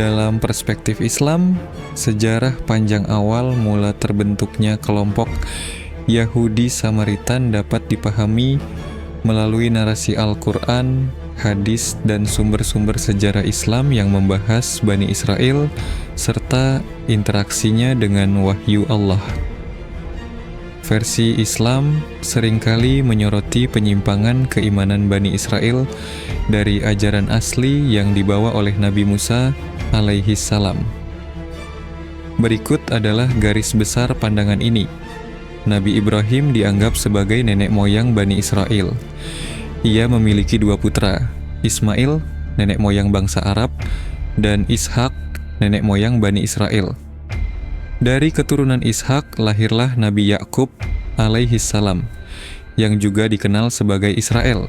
Dalam perspektif Islam, sejarah panjang awal mula terbentuknya kelompok Yahudi Samaritan dapat dipahami melalui narasi Al-Quran, hadis, dan sumber-sumber sejarah Islam yang membahas Bani Israel serta interaksinya dengan wahyu Allah. Versi Islam seringkali menyoroti penyimpangan keimanan Bani Israel dari ajaran asli yang dibawa oleh Nabi Musa alaihi salam. Berikut adalah garis besar pandangan ini. Nabi Ibrahim dianggap sebagai nenek moyang Bani Israel. Ia memiliki 2 putra, Ismail, nenek moyang bangsa Arab, dan Ishak, nenek moyang Bani Israel. Dari keturunan Ishak lahirlah Nabi Yakub alaihi salam, yang juga dikenal sebagai Israel.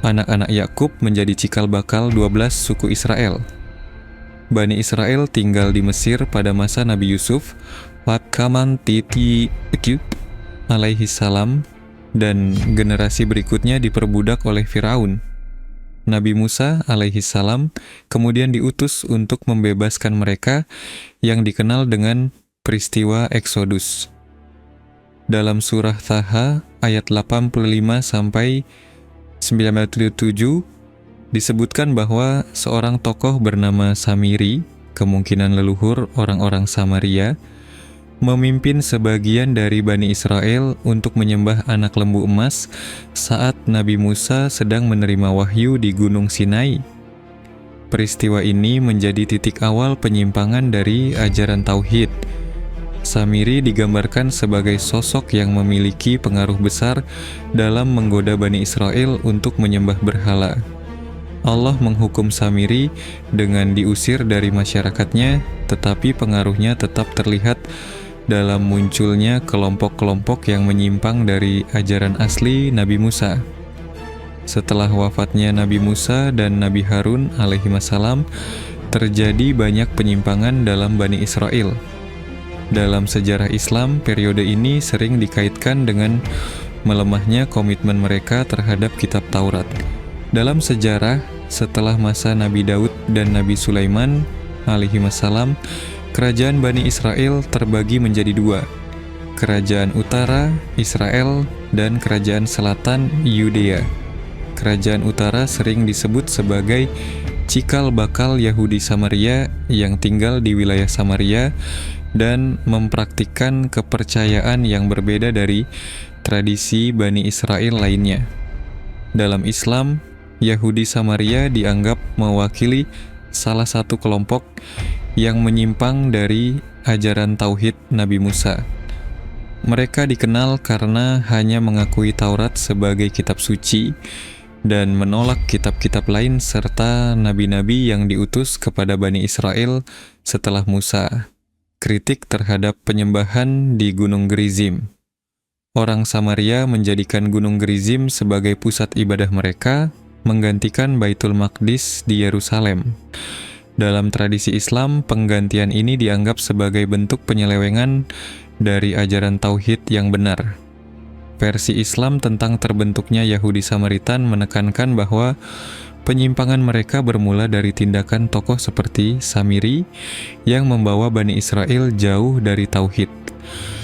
Anak-anak Yakub menjadi cikal bakal 12 suku Israel. Bani Israel tinggal di Mesir pada masa Nabi Yusuf alaihi salam, dan generasi berikutnya diperbudak oleh Firaun. Nabi Musa alaihi salam kemudian diutus untuk membebaskan mereka yang dikenal dengan peristiwa Eksodus. Dalam surah Taha ayat 85 sampai 97 disebutkan bahwa seorang tokoh bernama Samiri, kemungkinan leluhur orang-orang Samaria, memimpin sebagian dari Bani Israel untuk menyembah anak lembu emas saat Nabi Musa sedang menerima wahyu di Gunung Sinai. Peristiwa ini menjadi titik awal penyimpangan dari ajaran Tauhid. Samiri digambarkan sebagai sosok yang memiliki pengaruh besar dalam menggoda Bani Israel untuk menyembah berhala. Allah menghukum Samiri dengan diusir dari masyarakatnya, tetapi pengaruhnya tetap terlihat dalam munculnya kelompok-kelompok yang menyimpang dari ajaran asli Nabi Musa. Setelah wafatnya Nabi Musa dan Nabi Harun alaihissalam, terjadi banyak penyimpangan dalam Bani Israel. Dalam sejarah Islam, periode ini sering dikaitkan dengan melemahnya komitmen mereka terhadap kitab Taurat. Dalam sejarah, setelah masa Nabi Daud dan Nabi Sulaiman alaihissalam, kerajaan Bani Israel terbagi menjadi 2, kerajaan utara Israel dan kerajaan selatan Yudea. Kerajaan utara sering disebut sebagai cikal bakal Yahudi Samaria yang tinggal di wilayah Samaria dan mempraktikkan kepercayaan yang berbeda dari tradisi Bani Israel lainnya. Dalam Islam, Yahudi Samaria dianggap mewakili salah satu kelompok yang menyimpang dari ajaran Tauhid Nabi Musa. Mereka dikenal karena hanya mengakui Taurat sebagai kitab suci dan menolak kitab-kitab lain serta nabi-nabi yang diutus kepada Bani Israel setelah Musa. Kritik terhadap penyembahan di Gunung Gerizim. Orang Samaria menjadikan Gunung Gerizim sebagai pusat ibadah mereka, menggantikan Baitul Maqdis di Yerusalem. Dalam tradisi Islam, penggantian ini dianggap sebagai bentuk penyelewengan dari ajaran Tauhid yang benar. Versi Islam tentang terbentuknya Yahudi Samaritan menekankan bahwa penyimpangan mereka bermula dari tindakan tokoh seperti Samiri yang membawa Bani Israel jauh dari Tauhid.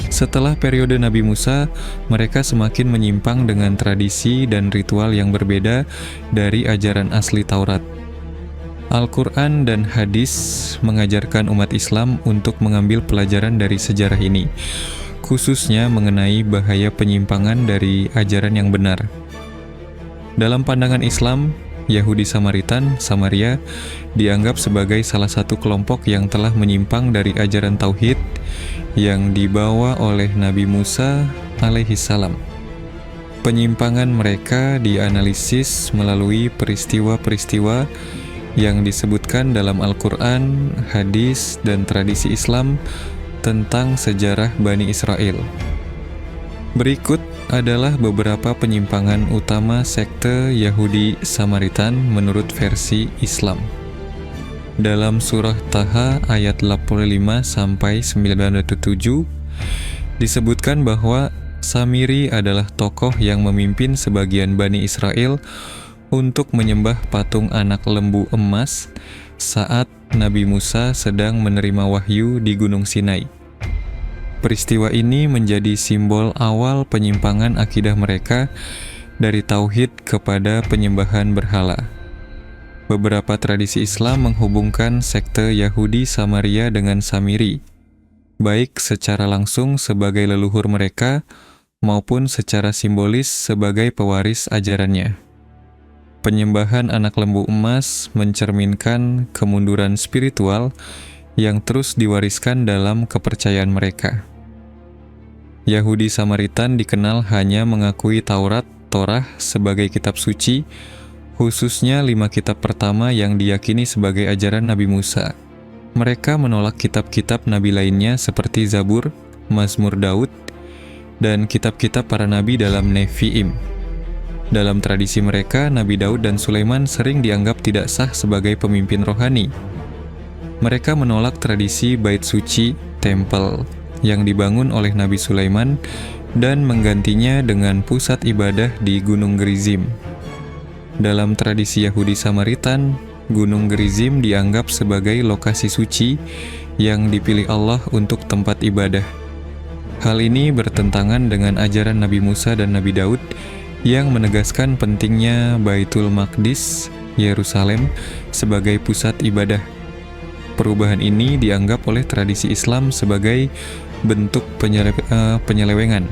Setelah periode Nabi Musa, mereka semakin menyimpang dengan tradisi dan ritual yang berbeda dari ajaran asli Taurat. Al-Quran dan hadis mengajarkan umat Islam untuk mengambil pelajaran dari sejarah ini, khususnya mengenai bahaya penyimpangan dari ajaran yang benar. Dalam pandangan Islam, Yahudi Samaritan, Samaria, dianggap sebagai salah satu kelompok yang telah menyimpang dari ajaran Tauhid yang dibawa oleh Nabi Musa alaihissalam. Penyimpangan mereka dianalisis melalui peristiwa-peristiwa yang disebutkan dalam Al-Quran, hadis, dan tradisi Islam tentang sejarah Bani Israel. Berikut adalah beberapa penyimpangan utama sekte Yahudi Samaritan menurut versi Islam. Dalam surah Taha ayat 85 sampai 97 disebutkan bahwa Samiri adalah tokoh yang memimpin sebagian Bani Israel untuk menyembah patung anak lembu emas saat Nabi Musa sedang menerima wahyu di Gunung Sinai. Peristiwa ini menjadi simbol awal penyimpangan akidah mereka dari tauhid kepada penyembahan berhala. Beberapa tradisi Islam menghubungkan sekte Yahudi Samaria dengan Samiri, baik secara langsung sebagai leluhur mereka maupun secara simbolis sebagai pewaris ajarannya. Penyembahan anak lembu emas mencerminkan kemunduran spiritual yang terus diwariskan dalam kepercayaan mereka. Yahudi Samaritan dikenal hanya mengakui Taurat, Torah sebagai kitab suci, khususnya 5 kitab pertama yang diyakini sebagai ajaran Nabi Musa. Mereka menolak kitab-kitab Nabi lainnya seperti Zabur, Mazmur Daud, dan kitab-kitab para Nabi dalam Nevi'im. Dalam tradisi mereka, Nabi Daud dan Sulaiman sering dianggap tidak sah sebagai pemimpin rohani. Mereka menolak tradisi bait suci, tempel, yang dibangun oleh Nabi Sulaiman dan menggantinya dengan pusat ibadah di Gunung Gerizim. Dalam tradisi Yahudi Samaritan, Gunung Gerizim dianggap sebagai lokasi suci yang dipilih Allah untuk tempat ibadah. Hal ini bertentangan dengan ajaran Nabi Musa dan Nabi Daud yang menegaskan pentingnya Baitul Maqdis, Yerusalem, sebagai pusat ibadah. Perubahan ini dianggap oleh tradisi Islam sebagai bentuk penyelewengan,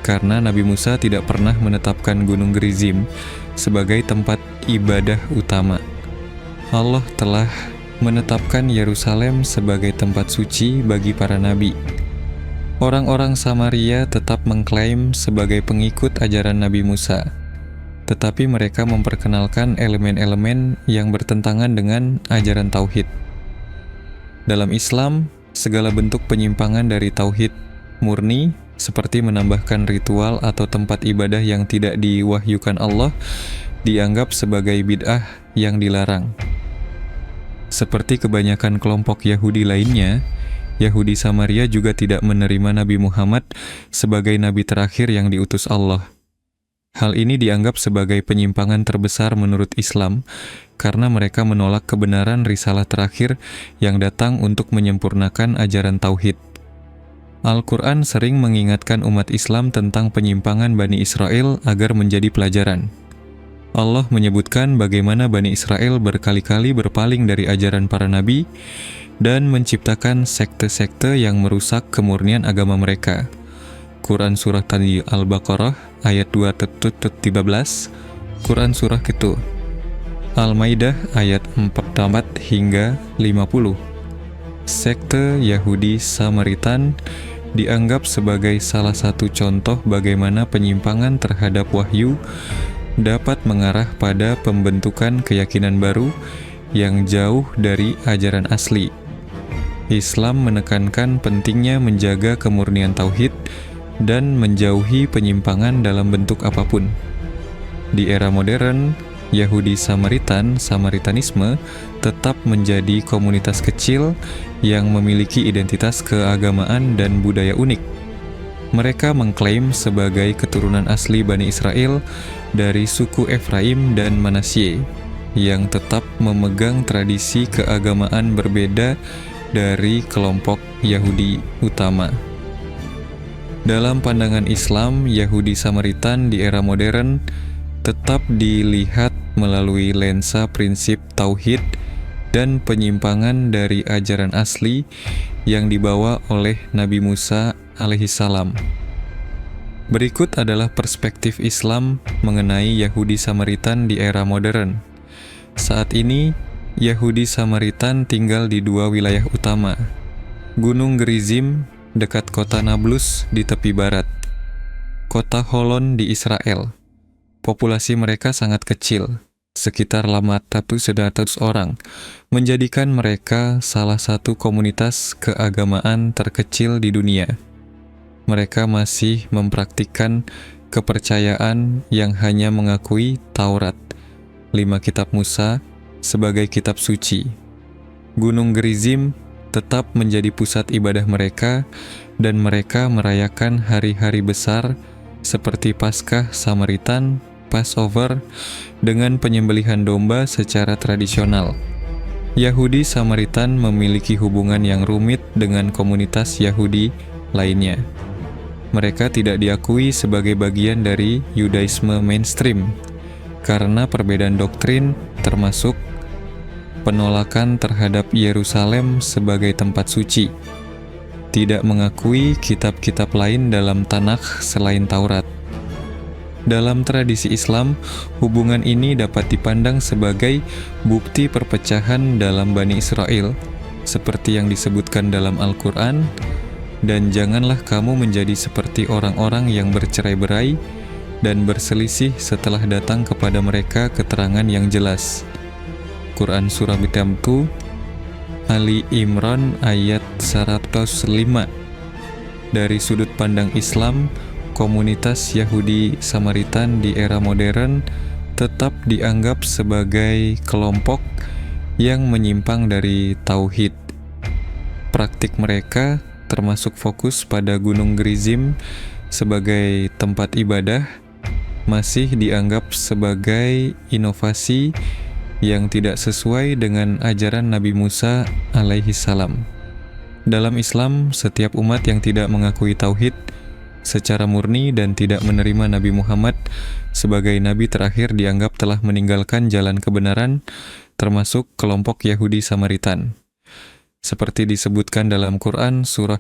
karena Nabi Musa tidak pernah menetapkan Gunung Gerizim sebagai tempat ibadah utama. Allah telah menetapkan Yerusalem sebagai tempat suci bagi para nabi. Orang-orang Samaria tetap mengklaim sebagai pengikut ajaran Nabi Musa, tetapi mereka memperkenalkan elemen-elemen yang bertentangan dengan ajaran tauhid. Dalam Islam, segala bentuk penyimpangan dari tauhid murni, seperti menambahkan ritual atau tempat ibadah yang tidak diwahyukan Allah, dianggap sebagai bid'ah yang dilarang. Seperti kebanyakan kelompok Yahudi lainnya, Yahudi Samaria juga tidak menerima Nabi Muhammad sebagai nabi terakhir yang diutus Allah. Hal ini dianggap sebagai penyimpangan terbesar menurut Islam, karena mereka menolak kebenaran risalah terakhir yang datang untuk menyempurnakan ajaran tauhid. Al-Quran sering mengingatkan umat Islam tentang penyimpangan Bani Israel agar menjadi pelajaran. Allah menyebutkan bagaimana Bani Israel berkali-kali berpaling dari ajaran para nabi dan menciptakan sekte-sekte yang merusak kemurnian agama mereka. Quran Surah Al-Baqarah ayat 2-13, Quran Surah Ketu Al-Maidah ayat 44 hingga 50. Sekte Yahudi Samaritan dianggap sebagai salah satu contoh bagaimana penyimpangan terhadap wahyu dapat mengarah pada pembentukan keyakinan baru yang jauh dari ajaran asli. Islam menekankan pentingnya menjaga kemurnian tauhid dan menjauhi penyimpangan dalam bentuk apapun. Di era modern, Yahudi Samaritan, Samaritanisme, tetap menjadi komunitas kecil yang memiliki identitas keagamaan dan budaya unik. Mereka mengklaim sebagai keturunan asli Bani Israel dari suku Efraim dan Manasye, yang tetap memegang tradisi keagamaan berbeda dari kelompok Yahudi utama. Dalam pandangan Islam, Yahudi Samaritan di era modern tetap dilihat melalui lensa prinsip tauhid dan penyimpangan dari ajaran asli yang dibawa oleh Nabi Musa alaihissalam. Berikut adalah perspektif Islam mengenai Yahudi Samaritan di era modern. Saat ini, Yahudi Samaritan tinggal di 2 wilayah utama, Gunung Gerizim dekat kota Nablus di tepi barat, kota Holon di Israel. Populasi mereka sangat kecil, sekitar 500 orang, menjadikan mereka salah satu komunitas keagamaan terkecil di dunia. Mereka masih mempraktikkan kepercayaan yang hanya mengakui Taurat, 5 kitab Musa, sebagai kitab suci. Gunung Gerizim tetap menjadi pusat ibadah mereka, dan mereka merayakan hari-hari besar seperti Paskah Samaritan Passover dengan penyembelihan domba secara tradisional. Yahudi Samaritan memiliki hubungan yang rumit dengan komunitas Yahudi lainnya. Mereka tidak diakui sebagai bagian dari Yudaisme mainstream karena perbedaan doktrin, termasuk penolakan terhadap Yerusalem sebagai tempat suci, tidak mengakui kitab-kitab lain dalam Tanakh selain Taurat. Dalam tradisi Islam, hubungan ini dapat dipandang sebagai bukti perpecahan dalam Bani Israel, seperti yang disebutkan dalam Al-Quran, dan janganlah kamu menjadi seperti orang-orang yang bercerai-berai dan berselisih setelah datang kepada mereka keterangan yang jelas. Quran Surah Bitamtu Ali Imran ayat 105. Dari sudut pandang Islam, komunitas Yahudi Samaritan di era modern tetap dianggap sebagai kelompok yang menyimpang dari tauhid. Praktik mereka termasuk fokus pada Gunung Gerizim sebagai tempat ibadah masih dianggap sebagai inovasi yang tidak sesuai dengan ajaran Nabi Musa alaihi salam. Dalam Islam, setiap umat yang tidak mengakui tauhid secara murni dan tidak menerima Nabi Muhammad sebagai nabi terakhir dianggap telah meninggalkan jalan kebenaran, termasuk kelompok Yahudi Samaritan. Seperti disebutkan dalam Quran surah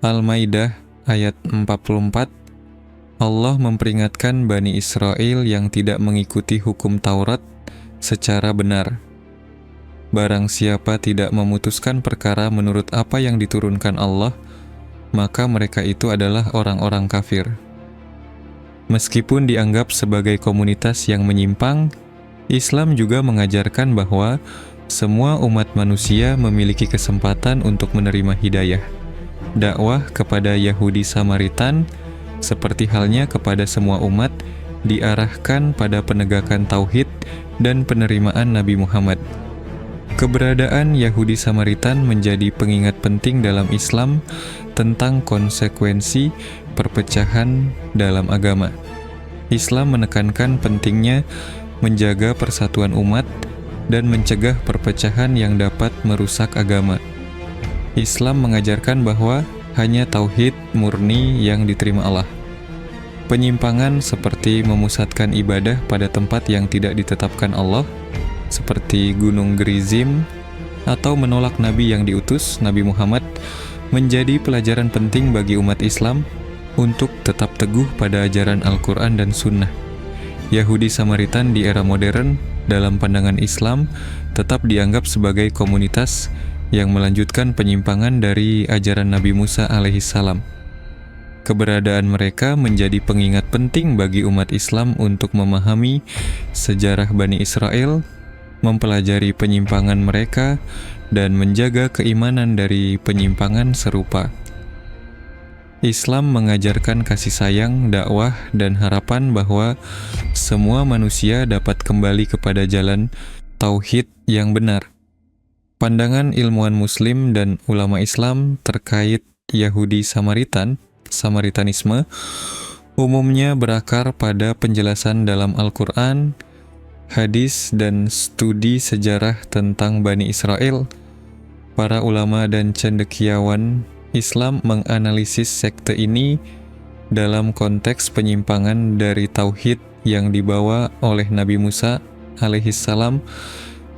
Al-Maidah ayat 44, Allah memperingatkan Bani Israel yang tidak mengikuti hukum Taurat secara benar. Barang siapa tidak memutuskan perkara menurut apa yang diturunkan Allah, maka mereka itu adalah orang-orang kafir. Meskipun dianggap sebagai komunitas yang menyimpang, Islam juga mengajarkan bahwa semua umat manusia memiliki kesempatan untuk menerima hidayah. Dakwah kepada Yahudi Samaritan, seperti halnya kepada semua umat, diarahkan pada penegakan tauhid dan penerimaan Nabi Muhammad. Keberadaan Yahudi Samaritan menjadi pengingat penting dalam Islam tentang konsekuensi perpecahan dalam agama. Islam menekankan pentingnya menjaga persatuan umat dan mencegah perpecahan yang dapat merusak agama. Islam mengajarkan bahwa hanya tauhid murni yang diterima Allah. Penyimpangan seperti memusatkan ibadah pada tempat yang tidak ditetapkan Allah, seperti Gunung Gerizim, atau menolak Nabi yang diutus, Nabi Muhammad, menjadi pelajaran penting bagi umat Islam untuk tetap teguh pada ajaran Al-Quran dan Sunnah. Yahudi Samaritan di era modern, dalam pandangan Islam, tetap dianggap sebagai komunitas yang melanjutkan penyimpangan dari ajaran Nabi Musa alaihissalam. Keberadaan mereka menjadi pengingat penting bagi umat Islam untuk memahami sejarah Bani Israel, mempelajari penyimpangan mereka, dan menjaga keimanan dari penyimpangan serupa. Islam mengajarkan kasih sayang, dakwah, dan harapan bahwa semua manusia dapat kembali kepada jalan tauhid yang benar. Pandangan ilmuwan Muslim dan ulama Islam terkait Yahudi Samaritanisme umumnya berakar pada penjelasan dalam Al-Quran, hadis, dan studi sejarah tentang Bani Israel. Para ulama dan cendekiawan Islam menganalisis sekte ini dalam konteks penyimpangan dari tauhid yang dibawa oleh Nabi Musa alaihissalam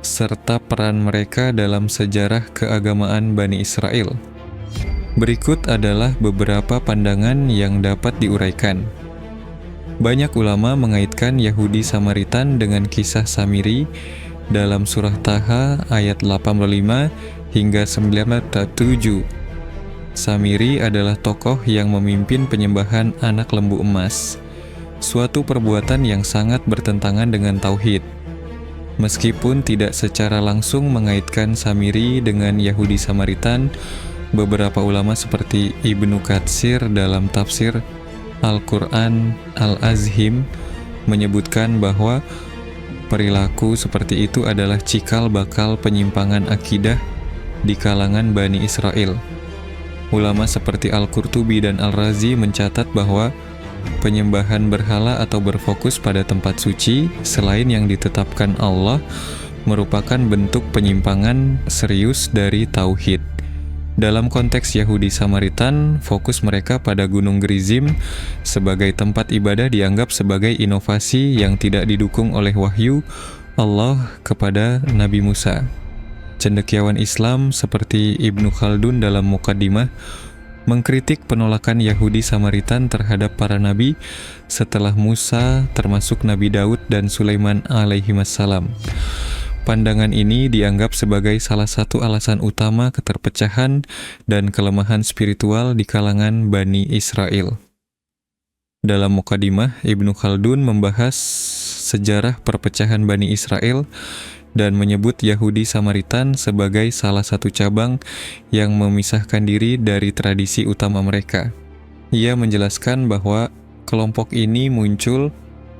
serta peran mereka dalam sejarah keagamaan Bani Israel. Berikut adalah beberapa pandangan yang dapat diuraikan. Banyak ulama mengaitkan Yahudi Samaritan dengan kisah Samiri dalam surah Taha ayat 85 hingga 97. Samiri adalah tokoh yang memimpin penyembahan anak lembu emas, suatu perbuatan yang sangat bertentangan dengan tauhid. Meskipun tidak secara langsung mengaitkan Samiri dengan Yahudi Samaritan, beberapa ulama seperti Ibnu Katsir dalam tafsir Al-Quran Al-Azhim menyebutkan bahwa perilaku seperti itu adalah cikal bakal penyimpangan akidah di kalangan Bani Israel. Ulama seperti Al-Qurtubi dan Al-Razi mencatat bahwa Penyembahan berhala atau berfokus pada tempat suci selain yang ditetapkan Allah merupakan bentuk penyimpangan serius dari tauhid. Dalam konteks Yahudi Samaritan, fokus mereka pada Gunung Gerizim sebagai tempat ibadah dianggap sebagai inovasi yang tidak didukung oleh wahyu Allah kepada Nabi Musa. Cendekiawan Islam seperti Ibnu Khaldun dalam Muqaddimah mengkritik penolakan Yahudi Samaritan terhadap para nabi setelah Musa, termasuk Nabi Daud dan Sulaiman alaihimassalam. Pandangan ini dianggap sebagai salah satu alasan utama keterpecahan dan kelemahan spiritual di kalangan Bani Israel. Dalam Muqaddimah, Ibnu Khaldun membahas sejarah perpecahan Bani Israel dan menyebut Yahudi Samaritan sebagai salah satu cabang yang memisahkan diri dari tradisi utama mereka. Ia menjelaskan bahwa kelompok ini muncul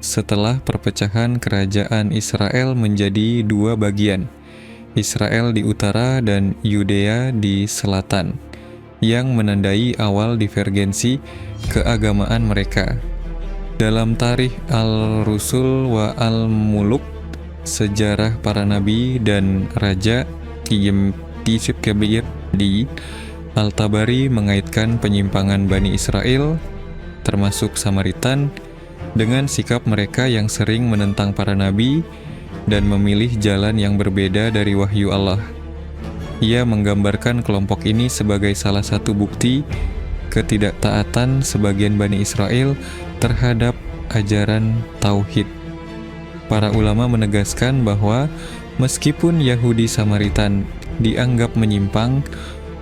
setelah perpecahan kerajaan Israel menjadi dua bagian, Israel di utara dan Yudea di selatan, yang menandai awal divergensi keagamaan mereka. Dalam Tarikh Al-Rusul wa Al-Muluk, sejarah para nabi dan raja Tisib Kebir di Al-Tabari mengaitkan penyimpangan Bani Israel, termasuk Samaritan, dengan sikap mereka yang sering menentang para nabi dan memilih jalan yang berbeda dari wahyu Allah. Ia menggambarkan kelompok ini sebagai salah satu bukti ketidaktaatan sebagian Bani Israel terhadap ajaran tauhid. Para ulama menegaskan bahwa meskipun Yahudi Samaritan dianggap menyimpang,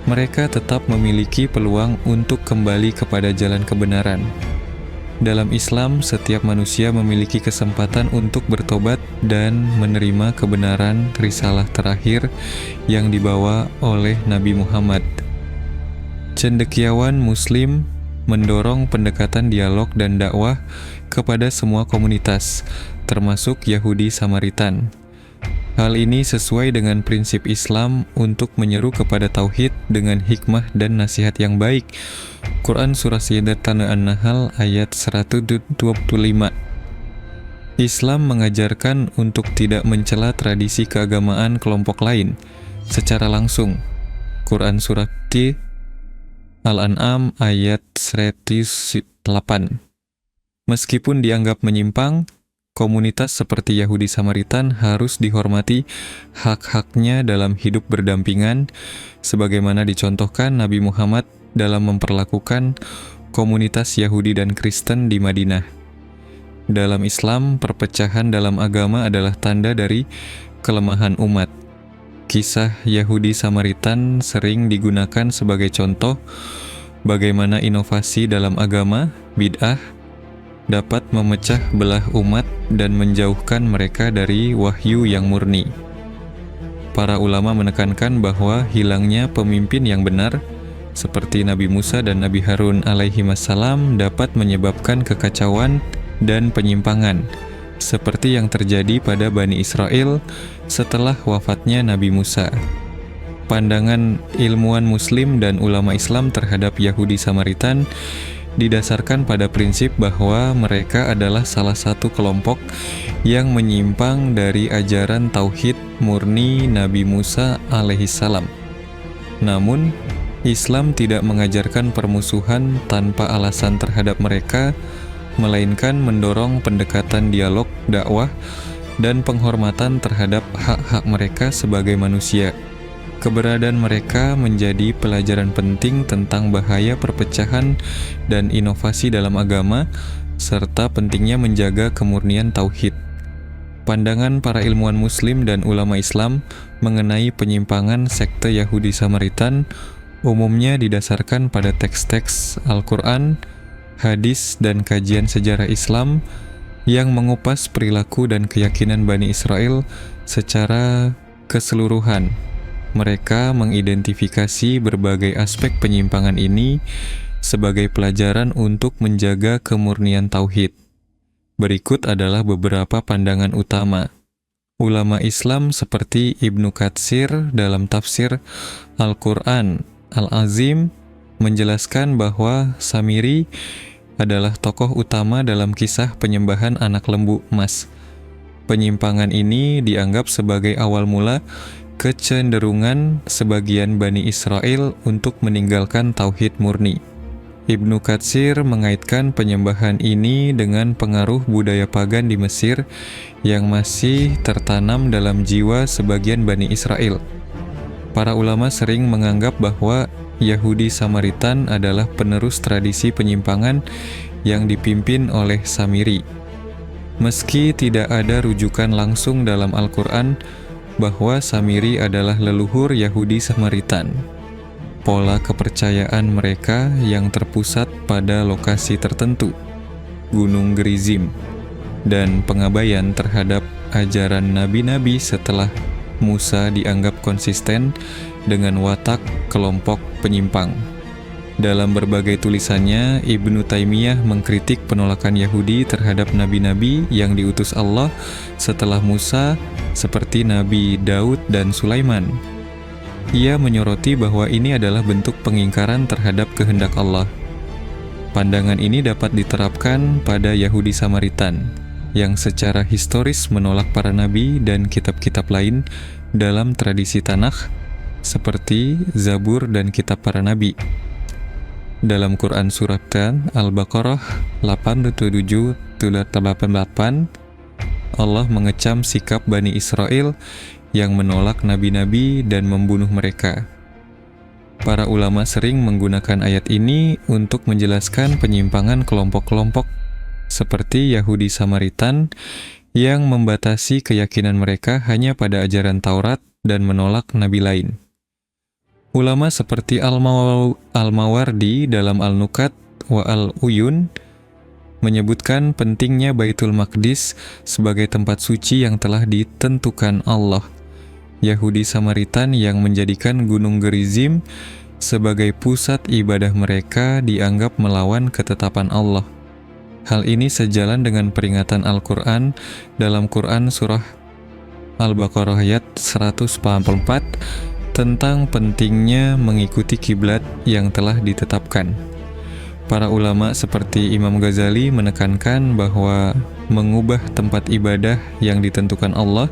mereka tetap memiliki peluang untuk kembali kepada jalan kebenaran. Dalam Islam, setiap manusia memiliki kesempatan untuk bertobat dan menerima kebenaran risalah terakhir yang dibawa oleh Nabi Muhammad. Cendekiawan Muslim mendorong pendekatan dialog dan dakwah kepada semua komunitas, termasuk Yahudi Samaritan. Hal ini sesuai dengan prinsip Islam untuk menyeru kepada tauhid dengan hikmah dan nasihat yang baik. Quran Surah Sayyidatuna An-Nahl ayat 125. Islam mengajarkan untuk tidak mencela tradisi keagamaan kelompok lain secara langsung. Quran Surah Al-An'am ayat 108. Meskipun dianggap menyimpang, komunitas seperti Yahudi Samaritan harus dihormati hak-haknya dalam hidup berdampingan, sebagaimana dicontohkan Nabi Muhammad dalam memperlakukan komunitas Yahudi dan Kristen di Madinah. Dalam Islam, perpecahan dalam agama adalah tanda dari kelemahan umat. Kisah Yahudi Samaritan sering digunakan sebagai contoh bagaimana inovasi dalam agama, bid'ah, dapat memecah belah umat dan menjauhkan mereka dari wahyu yang murni. Para ulama menekankan bahwa hilangnya pemimpin yang benar, seperti Nabi Musa dan Nabi Harun alaihimassalam, dapat menyebabkan kekacauan dan penyimpangan, seperti yang terjadi pada Bani Israel setelah wafatnya Nabi Musa. Pandangan ilmuwan Muslim dan ulama Islam terhadap Yahudi Samaritan didasarkan pada prinsip bahwa mereka adalah salah satu kelompok yang menyimpang dari ajaran tauhid murni Nabi Musa alaihissalam. Namun, Islam tidak mengajarkan permusuhan tanpa alasan terhadap mereka, melainkan mendorong pendekatan dialog, dakwah, dan penghormatan terhadap hak-hak mereka sebagai manusia. Keberadaan mereka menjadi pelajaran penting tentang bahaya perpecahan dan inovasi dalam agama, serta pentingnya menjaga kemurnian tauhid. Pandangan para ilmuwan Muslim dan ulama Islam mengenai penyimpangan sekte Yahudi Samaritan umumnya didasarkan pada teks-teks Al-Quran, hadis, dan kajian sejarah Islam yang mengupas perilaku dan keyakinan Bani Israel secara keseluruhan. Mereka mengidentifikasi berbagai aspek penyimpangan ini sebagai pelajaran untuk menjaga kemurnian tauhid. Berikut adalah beberapa pandangan utama. Ulama Islam seperti Ibnu Katsir dalam tafsir Al-Quran Al-Azim menjelaskan bahwa Samiri adalah tokoh utama dalam kisah penyembahan anak lembu emas. Penyimpangan ini dianggap sebagai awal mula kecenderungan sebagian Bani Israel untuk meninggalkan tauhid murni. Ibnu Katsir mengaitkan penyembahan ini dengan pengaruh budaya pagan di Mesir yang masih tertanam dalam jiwa sebagian Bani Israel. Para ulama sering menganggap bahwa Yahudi Samaritan adalah penerus tradisi penyimpangan yang dipimpin oleh Samiri. Meski tidak ada rujukan langsung dalam Al-Quran bahwa Samiri adalah leluhur Yahudi Samaritan, pola kepercayaan mereka yang terpusat pada lokasi tertentu, Gunung Gerizim, dan pengabaian terhadap ajaran nabi-nabi setelah Musa dianggap konsisten dengan watak kelompok penyimpang. Dalam berbagai tulisannya, Ibnu Taimiyah mengkritik penolakan Yahudi terhadap nabi-nabi yang diutus Allah setelah Musa seperti Nabi Daud dan Sulaiman. Ia menyoroti bahwa ini adalah bentuk pengingkaran terhadap kehendak Allah. Pandangan ini dapat diterapkan pada Yahudi Samaritan, yang secara historis menolak para nabi dan kitab-kitab lain dalam tradisi Tanakh, seperti Zabur dan kitab para nabi. Dalam Quran Surat Al-Baqarah 87-88, Allah mengecam sikap Bani Israel yang menolak nabi-nabi dan membunuh mereka. Para ulama sering menggunakan ayat ini untuk menjelaskan penyimpangan kelompok-kelompok seperti Yahudi Samaritan yang membatasi keyakinan mereka hanya pada ajaran Taurat dan menolak nabi lain. Ulama seperti Al-Mawardi dalam Al-Nukat wa Al-Uyun menyebutkan pentingnya Baitul Maqdis sebagai tempat suci yang telah ditentukan Allah. Yahudi Samaritan yang menjadikan Gunung Gerizim sebagai pusat ibadah mereka dianggap melawan ketetapan Allah. Hal ini sejalan dengan peringatan Al-Quran dalam Quran Surah Al-Baqarah ayat 144 tentang pentingnya mengikuti kiblat yang telah ditetapkan. Para ulama seperti Imam Ghazali menekankan bahwa mengubah tempat ibadah yang ditentukan Allah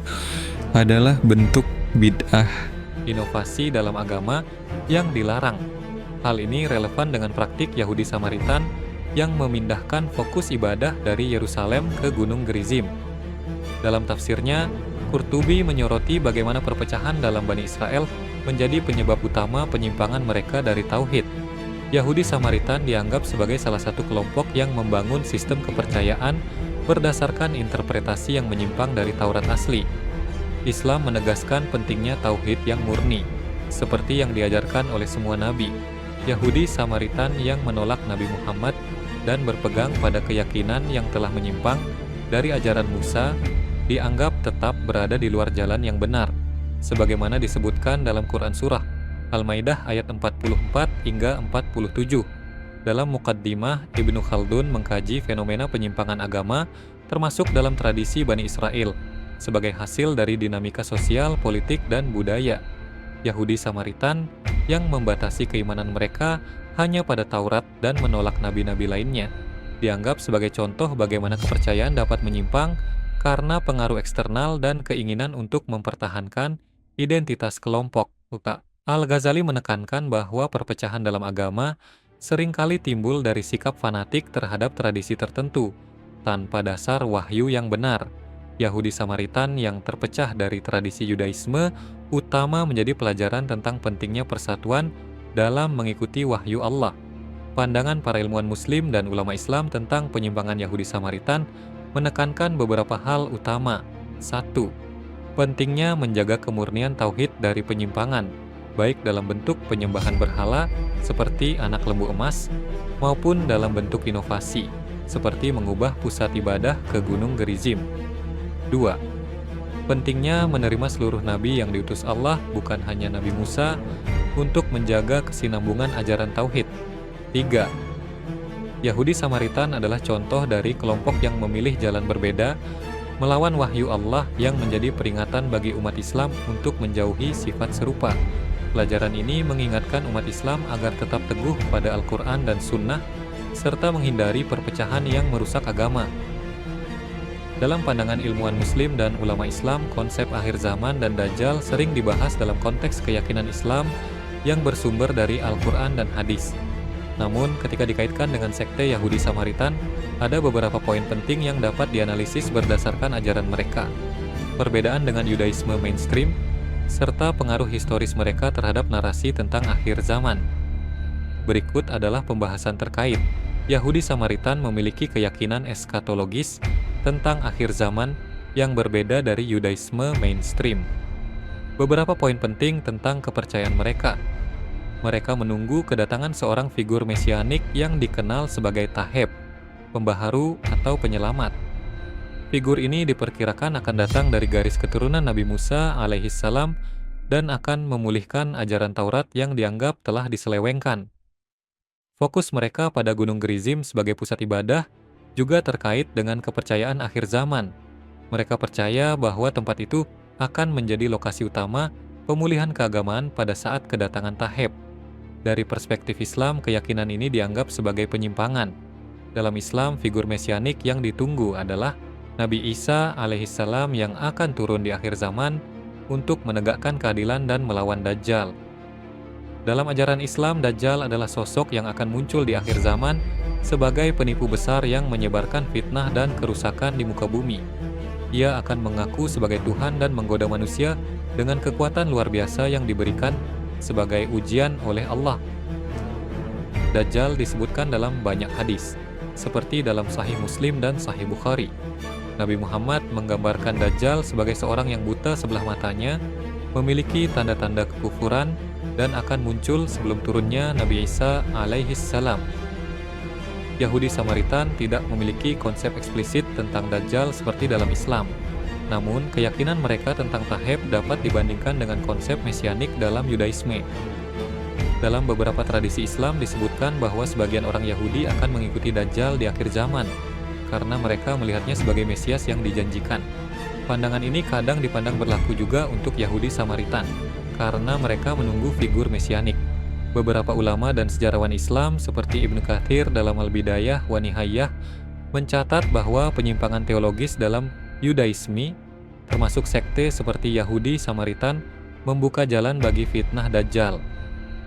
adalah bentuk bid'ah, inovasi dalam agama yang dilarang. Hal ini relevan dengan praktik Yahudi Samaritan yang memindahkan fokus ibadah dari Yerusalem ke Gunung Gerizim. Dalam tafsirnya, Qurtubi menyoroti bagaimana perpecahan dalam Bani Israel menjadi penyebab utama penyimpangan mereka dari tauhid. Yahudi Samaritan dianggap sebagai salah satu kelompok yang membangun sistem kepercayaan berdasarkan interpretasi yang menyimpang dari Taurat asli. Islam menegaskan pentingnya tauhid yang murni, seperti yang diajarkan oleh semua nabi. Yahudi Samaritan yang menolak Nabi Muhammad dan berpegang pada keyakinan yang telah menyimpang dari ajaran Musa dianggap tetap berada di luar jalan yang benar, sebagaimana disebutkan dalam Quran Surah Al-Maidah ayat 44 hingga 47. Dalam Muqaddimah, Ibnu Khaldun mengkaji fenomena penyimpangan agama termasuk dalam tradisi Bani Israel sebagai hasil dari dinamika sosial, politik, dan budaya. Yahudi Samaritan yang membatasi keimanan mereka hanya pada Taurat dan menolak nabi-nabi lainnya dianggap sebagai contoh bagaimana kepercayaan dapat menyimpang karena pengaruh eksternal dan keinginan untuk mempertahankan identitas kelompok. Al-Ghazali menekankan bahwa perpecahan dalam agama seringkali timbul dari sikap fanatik terhadap tradisi tertentu tanpa dasar wahyu yang benar. Yahudi Samaritan yang terpecah dari tradisi Yudaisme utama menjadi pelajaran tentang pentingnya persatuan dalam mengikuti wahyu Allah. Pandangan para ilmuwan Muslim dan ulama Islam tentang penyimpangan Yahudi Samaritan menekankan beberapa hal utama. 1. Pentingnya menjaga kemurnian tauhid dari penyimpangan, baik dalam bentuk penyembahan berhala seperti anak lembu emas, maupun dalam bentuk inovasi, seperti mengubah pusat ibadah ke Gunung Gerizim. 2. Pentingnya menerima seluruh nabi yang diutus Allah, bukan hanya Nabi Musa, untuk menjaga kesinambungan ajaran tauhid. 3. Yahudi Samaritan adalah contoh dari kelompok yang memilih jalan berbeda melawan wahyu Allah yang menjadi peringatan bagi umat Islam untuk menjauhi sifat serupa. Pelajaran ini mengingatkan umat Islam agar tetap teguh pada Al-Quran dan Sunnah serta menghindari perpecahan yang merusak agama. Dalam pandangan ilmuwan Muslim dan ulama Islam, konsep akhir zaman dan Dajjal sering dibahas dalam konteks keyakinan Islam yang bersumber dari Al-Quran dan hadis. Namun, ketika dikaitkan dengan sekte Yahudi Samaritan, ada beberapa poin penting yang dapat dianalisis berdasarkan ajaran mereka. Perbedaan dengan Yudaisme mainstream, serta pengaruh historis mereka terhadap narasi tentang akhir zaman. Berikut adalah pembahasan terkait. Yahudi Samaritan memiliki keyakinan eskatologis tentang akhir zaman yang berbeda dari Yudaisme mainstream. Beberapa poin penting tentang kepercayaan mereka. Mereka menunggu kedatangan seorang figur mesianik yang dikenal sebagai Taheb, pembaharu atau penyelamat. Figur ini diperkirakan akan datang dari garis keturunan Nabi Musa alaihissalam dan akan memulihkan ajaran Taurat yang dianggap telah diselewengkan. Fokus mereka pada Gunung Gerizim sebagai pusat ibadah juga terkait dengan kepercayaan akhir zaman. Mereka percaya bahwa tempat itu akan menjadi lokasi utama pemulihan keagamaan pada saat kedatangan Taheb. Dari perspektif Islam, keyakinan ini dianggap sebagai penyimpangan. Dalam Islam, figur mesianik yang ditunggu adalah Nabi Isa alaihissalam yang akan turun di akhir zaman untuk menegakkan keadilan dan melawan Dajjal. Dalam ajaran Islam, Dajjal adalah sosok yang akan muncul di akhir zaman sebagai penipu besar yang menyebarkan fitnah dan kerusakan di muka bumi. Ia akan mengaku sebagai Tuhan dan menggoda manusia dengan kekuatan luar biasa yang diberikan sebagai ujian oleh Allah. Dajjal disebutkan dalam banyak hadis, seperti dalam Sahih Muslim dan Sahih Bukhari. Nabi Muhammad menggambarkan Dajjal sebagai seorang yang buta sebelah matanya, memiliki tanda-tanda kekufuran, dan akan muncul sebelum turunnya Nabi Isa alaihissalam. Yahudi Samaritan tidak memiliki konsep eksplisit tentang Dajjal seperti dalam Islam. Namun, keyakinan mereka tentang Taheb dapat dibandingkan dengan konsep mesianik dalam Yudaisme. Dalam beberapa tradisi Islam disebutkan bahwa sebagian orang Yahudi akan mengikuti Dajjal di akhir zaman, karena mereka melihatnya sebagai Mesias yang dijanjikan. Pandangan ini kadang dipandang berlaku juga untuk Yahudi Samaritan, karena mereka menunggu figur mesianik. Beberapa ulama dan sejarawan Islam seperti Ibnu Katsir dalam Al-Bidayah wa Nihayah mencatat bahwa penyimpangan teologis dalam Yudaisme, termasuk sekte seperti Yahudi Samaritan, membuka jalan bagi fitnah Dajjal.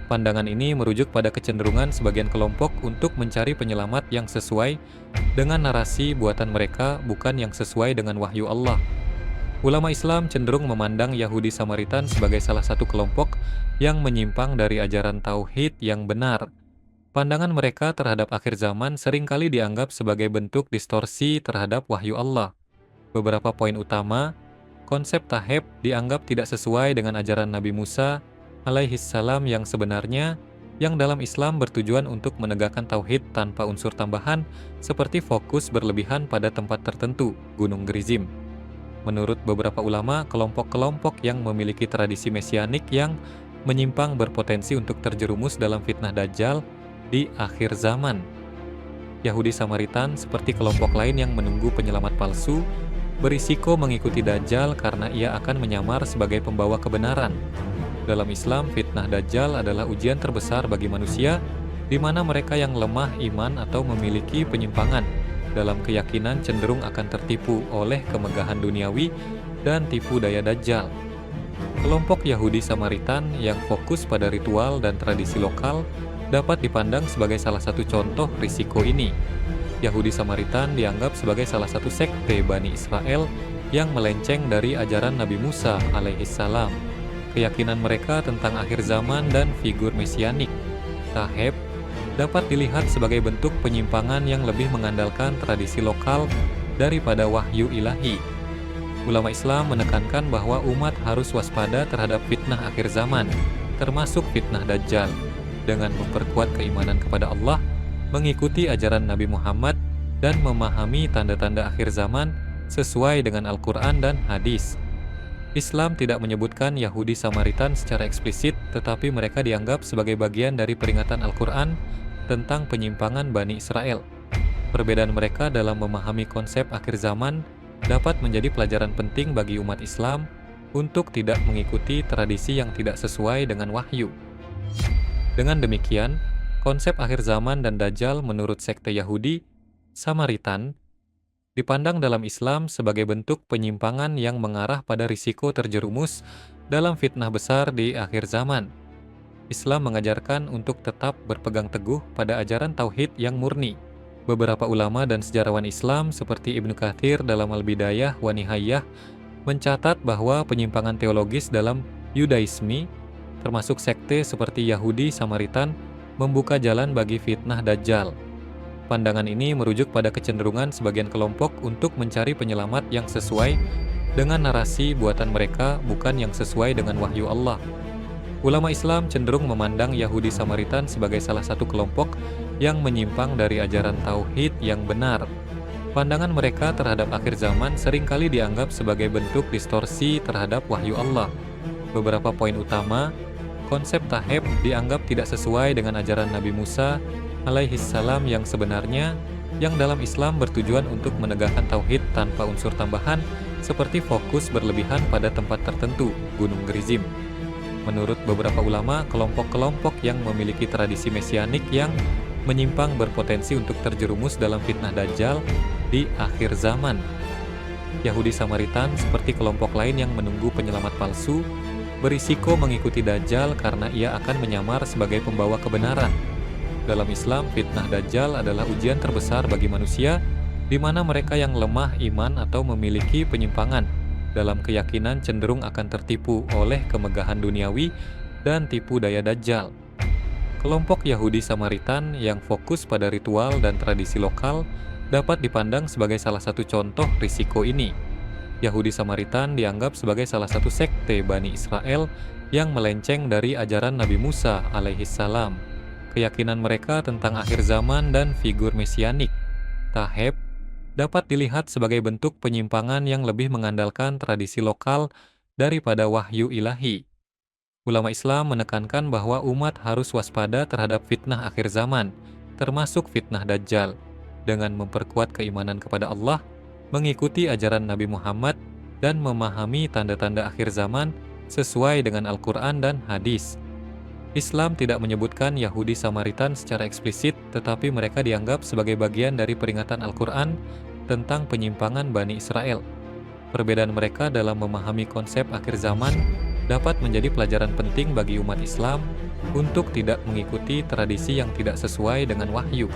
Pandangan ini merujuk pada kecenderungan sebagian kelompok untuk mencari penyelamat yang sesuai dengan narasi buatan mereka, bukan yang sesuai dengan wahyu Allah. Ulama Islam cenderung memandang Yahudi Samaritan sebagai salah satu kelompok yang menyimpang dari ajaran tauhid yang benar. Pandangan mereka terhadap akhir zaman seringkali dianggap sebagai bentuk distorsi terhadap wahyu Allah. Beberapa poin utama, konsep Taheb dianggap tidak sesuai dengan ajaran Nabi Musa alaihissalam yang sebenarnya, yang dalam Islam bertujuan untuk menegakkan tauhid tanpa unsur tambahan seperti fokus berlebihan pada tempat tertentu, Gunung Gerizim. Menurut beberapa ulama, kelompok-kelompok yang memiliki tradisi mesianik yang menyimpang berpotensi untuk terjerumus dalam fitnah Dajjal di akhir zaman. Yahudi Samaritan seperti kelompok lain yang menunggu penyelamat palsu, berisiko mengikuti Dajjal karena ia akan menyamar sebagai pembawa kebenaran. Dalam Islam, fitnah Dajjal adalah ujian terbesar bagi manusia, di mana mereka yang lemah iman atau memiliki penyimpangan dalam keyakinan cenderung akan tertipu oleh kemegahan duniawi dan tipu daya Dajjal. Kelompok Yahudi Samaritan yang fokus pada ritual dan tradisi lokal dapat dipandang sebagai salah satu contoh risiko ini. Yahudi Samaritan dianggap sebagai salah satu sekte Bani Israel yang melenceng dari ajaran Nabi Musa alaihissalam. Keyakinan mereka tentang akhir zaman dan figur mesianik, Taheb, dapat dilihat sebagai bentuk penyimpangan yang lebih mengandalkan tradisi lokal daripada wahyu ilahi. Ulama Islam menekankan bahwa umat harus waspada terhadap fitnah akhir zaman, termasuk fitnah Dajjal, dengan memperkuat keimanan kepada Allah, mengikuti ajaran Nabi Muhammad, dan memahami tanda-tanda akhir zaman sesuai dengan Al-Quran dan hadis. Islam tidak menyebutkan Yahudi Samaritan secara eksplisit, tetapi mereka dianggap sebagai bagian dari peringatan Al-Quran tentang penyimpangan Bani Israel. Perbedaan mereka dalam memahami konsep akhir zaman dapat menjadi pelajaran penting bagi umat Islam untuk tidak mengikuti tradisi yang tidak sesuai dengan wahyu. Dengan demikian, Konsep akhir zaman dan Dajjal menurut sekte Yahudi, Samaritan, dipandang dalam Islam sebagai bentuk penyimpangan yang mengarah pada risiko terjerumus dalam fitnah besar di akhir zaman. Islam mengajarkan untuk tetap berpegang teguh pada ajaran tauhid yang murni. Beberapa ulama dan sejarawan Islam seperti Ibnu Katsir dalam Al-Bidayah wa Nihayah mencatat bahwa penyimpangan teologis dalam Yudaisme, termasuk sekte seperti Yahudi Samaritan, membuka jalan bagi fitnah Dajjal. Pandangan ini merujuk pada kecenderungan sebagian kelompok untuk mencari penyelamat yang sesuai dengan narasi buatan mereka, bukan yang sesuai dengan wahyu Allah. Ulama Islam cenderung memandang Yahudi Samaritan sebagai salah satu kelompok yang menyimpang dari ajaran tauhid yang benar. Pandangan mereka terhadap akhir zaman seringkali dianggap sebagai bentuk distorsi terhadap wahyu Allah. Beberapa poin utama: konsep taheb dianggap tidak sesuai dengan ajaran Nabi Musa alaihissalam yang sebenarnya, yang dalam Islam bertujuan untuk menegakkan tauhid tanpa unsur tambahan, seperti fokus berlebihan pada tempat tertentu, Gunung Gerizim. Menurut beberapa ulama, kelompok-kelompok yang memiliki tradisi mesianik yang menyimpang berpotensi untuk terjerumus dalam fitnah Dajjal di akhir zaman. Yahudi Samaritan seperti kelompok lain yang menunggu penyelamat palsu, berisiko mengikuti Dajjal karena ia akan menyamar sebagai pembawa kebenaran. Dalam Islam, fitnah Dajjal adalah ujian terbesar bagi manusia, di mana mereka yang lemah iman atau memiliki penyimpangan dalam keyakinan cenderung akan tertipu oleh kemegahan duniawi dan tipu daya Dajjal. Kelompok Yahudi Samaritan yang fokus pada ritual dan tradisi lokal dapat dipandang sebagai salah satu contoh risiko ini. Yahudi Samaritan dianggap sebagai salah satu sekte Bani Israel yang melenceng dari ajaran Nabi Musa alaihissalam. Keyakinan mereka tentang akhir zaman dan figur mesianik, taheb, dapat dilihat sebagai bentuk penyimpangan yang lebih mengandalkan tradisi lokal daripada wahyu ilahi. Ulama Islam menekankan bahwa umat harus waspada terhadap fitnah akhir zaman, termasuk fitnah Dajjal, dengan memperkuat keimanan kepada Allah, mengikuti ajaran Nabi Muhammad, dan memahami tanda-tanda akhir zaman sesuai dengan Al-Quran dan hadis. Islam tidak menyebutkan Yahudi Samaritan secara eksplisit, tetapi mereka dianggap sebagai bagian dari peringatan Al-Quran tentang penyimpangan Bani Israel. Perbedaan mereka dalam memahami konsep akhir zaman dapat menjadi pelajaran penting bagi umat Islam untuk tidak mengikuti tradisi yang tidak sesuai dengan wahyu.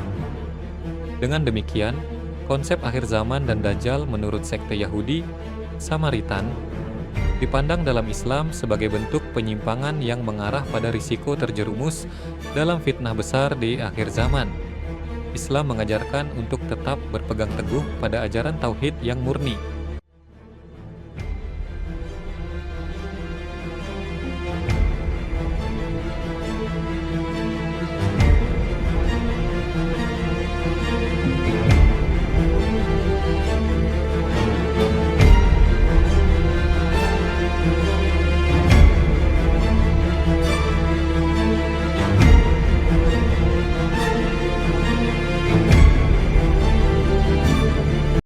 Dengan demikian, konsep akhir zaman dan Dajjal menurut sekte Yahudi Samaritan dipandang dalam Islam sebagai bentuk penyimpangan yang mengarah pada risiko terjerumus dalam fitnah besar di akhir zaman. Islam mengajarkan untuk tetap berpegang teguh pada ajaran tauhid yang murni,